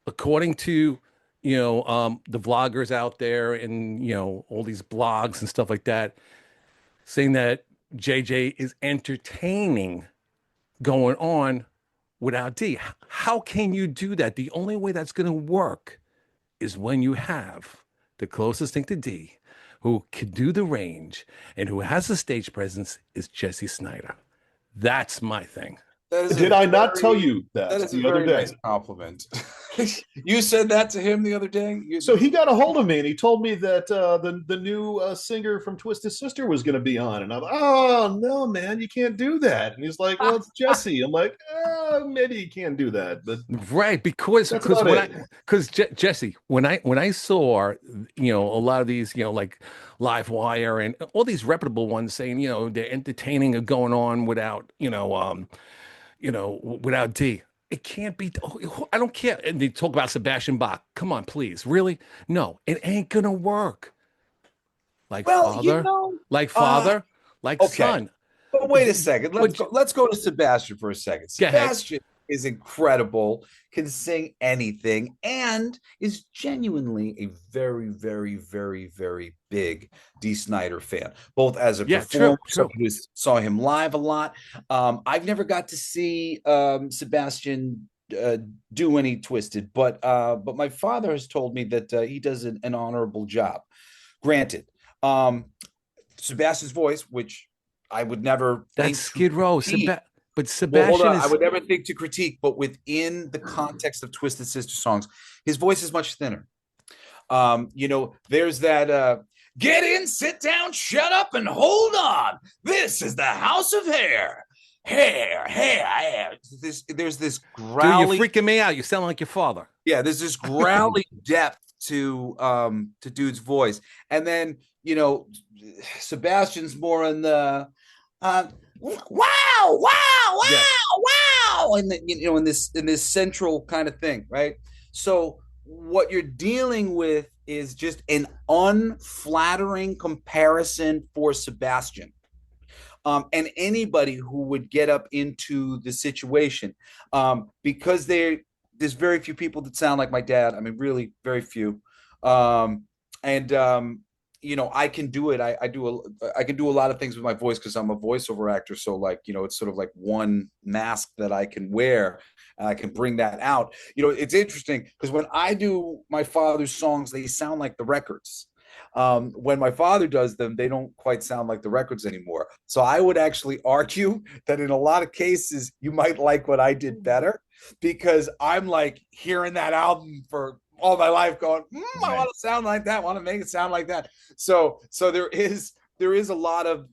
according to, the vloggers out there and, all these blogs and stuff like that, saying that JJ is entertaining going on without D. How can you do that? The only way that's going to work is when you have the closest thing to D, who can do the range and who has the stage presence, is Jesse Snider. That's my thing. That is a Did I not tell very you that that is a the other very day? nice compliment. You said that to him the other day? So he got a hold of me and he told me that the new singer from Twisted Sister was going to be on, and I'm like, oh no, man, you can't do that. And he's like, well, it's Jesse. I'm like, maybe you can do that, but Right, because that's because about when it. I because Jesse, when I saw, a lot of these, like Live Wire and all these reputable ones saying, they're entertaining or going on without, without D. It can't be. I don't care. And they talk about Sebastian Bach. Come on, please. Really? No, it ain't gonna work. Like Well, father, like uh, father, like okay. son. But wait a second. But Let's go to Sebastian for a second. go ahead. Sebastian is incredible, can sing anything, and is genuinely a very, very, very, very big Dee Snider fan, both as a Yeah, performer, true, true. someone who saw him live a lot. I've never got to see Sebastian do any Twisted, but my father has told me that he does an honorable job. Granted, um, Sebastian's voice, which I would never That's think to Skid Row. critique. But Well, hold Sebastian on. I is. would never think to critique, but within the context of Twisted Sister songs, his voice is much thinner. There's that get in, sit down, shut up, and hold on. This is the house of hair. Hair. There's this Dude, you're growly, freaking me out. You sound like your father. yeah, there's this growly depth to dude's voice. And then, Sebastian's more in the wow, wow, Yeah. wow, wow, and in this central kind of thing, right? So what you're dealing with is just an unflattering comparison for Sebastian. And anybody who would get up into the situation, because there's very few people that sound like my dad. I mean, really, very few. And I can do it. I can do a lot of things with my voice because I'm a voiceover actor. So like, it's sort of like one mask that I can wear, and I can bring that out. It's interesting because when I do my father's songs, they sound like the records. When my father does them, they don't quite sound like the records anymore. So I would actually argue that in a lot of cases, you might like what I did better because I'm like hearing that album for all my life going, I Right. want to sound like that, want to make it sound like that. So there is a lot of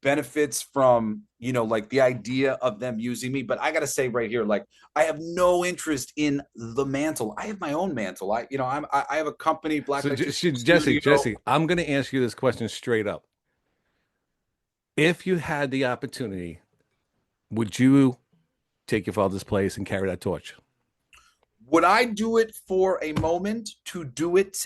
benefits from like the idea of them using me, but I gotta say right here, like I have no interest in the mantle. I have my own mantle. I have a company, Black So Electricity Jesse, Studio. I'm going to ask you this question straight up. If you had the opportunity, would you take your father's place and carry that torch? Would I do it for a moment to do it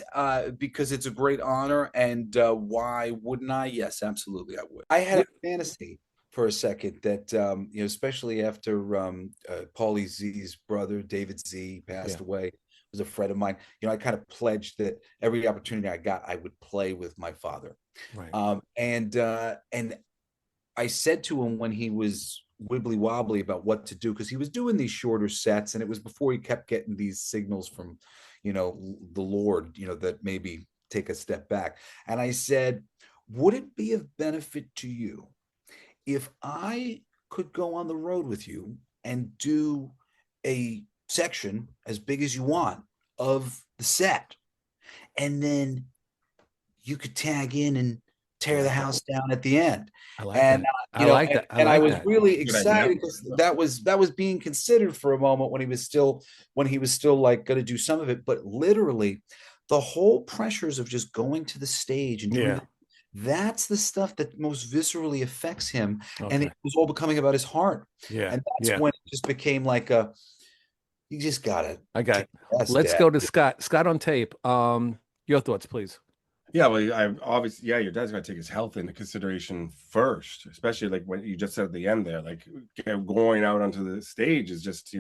because it's a great honor? And why wouldn't I? Yes, absolutely, I would. I had a Would, fantasy for a second that, especially after Paulie Z's brother, David Z, yeah, passed away, was a friend of mine. I kind of pledged that every opportunity I got, I would play with my father. right. And I said to him when he was wibbly wobbly about what to do because he was doing these shorter sets, and it was before he kept getting these signals from, the Lord, that maybe take a step back. And I said, would it be of benefit to you if I could go on the road with you and do a section as big as you want of the set, and then you could tag in and I tear the like that. house down at the end. I like And that. I like that. I and I like was that. really Good idea. excited because that was being considered for a moment when he was still like going to do some of it, but literally the whole pressures of just going to the stage and doing Yeah. that, that's the stuff that most viscerally affects him, and it Okay. was all becoming about his heart, Yeah. and that's Yeah. when it just became like a you just gotta I got kick it. ass, Let's dad. go to Scott. Scott on tape. Your thoughts, please. Yeah, well, I obviously, yeah, your dad's got to take his health into consideration first, especially like what you just said at the end there. Like going out onto the stage is just,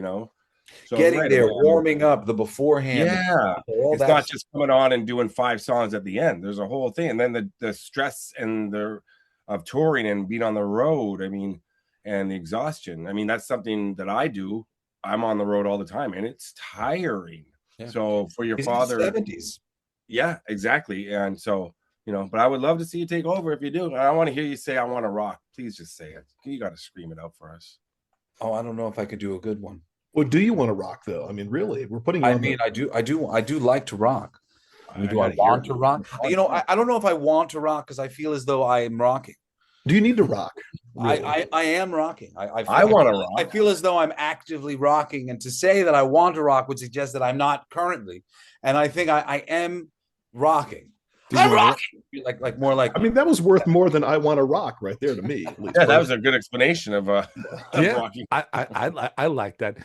So Getting right there, away, warming up, the beforehand, yeah, all it's that. not just coming on and doing 5 songs at the end. There's a whole thing, and then the stress and the of touring and being on the road. I mean, and the exhaustion. I mean, that's something that I do. I'm on the road all the time, and it's tiring. Yeah. So for your He's in father, his 70s. yeah, exactly. And so, but I would love to see you take over if you do. I want to hear you say, "I want to rock." Please just say it. You got to scream it out for us. Oh, I don't know if I could do a good one. Well, do you want to rock though? I mean, really, we're putting you I on mean, I do like to rock. I mean, do I gotta hear want it. to rock? I don't know if I want to rock because I feel as though I am rocking. Do you need to rock? Really? I am rocking. I want to I rock. feel as though I'm actively rocking, and to say that I want to rock would suggest that I'm not currently. And I think I am rocking. I'm rocking. Like more like. I mean, that was worth more than I want to rock right there to me. At least. Yeah, that was a good explanation of Yeah, rocking. I like that.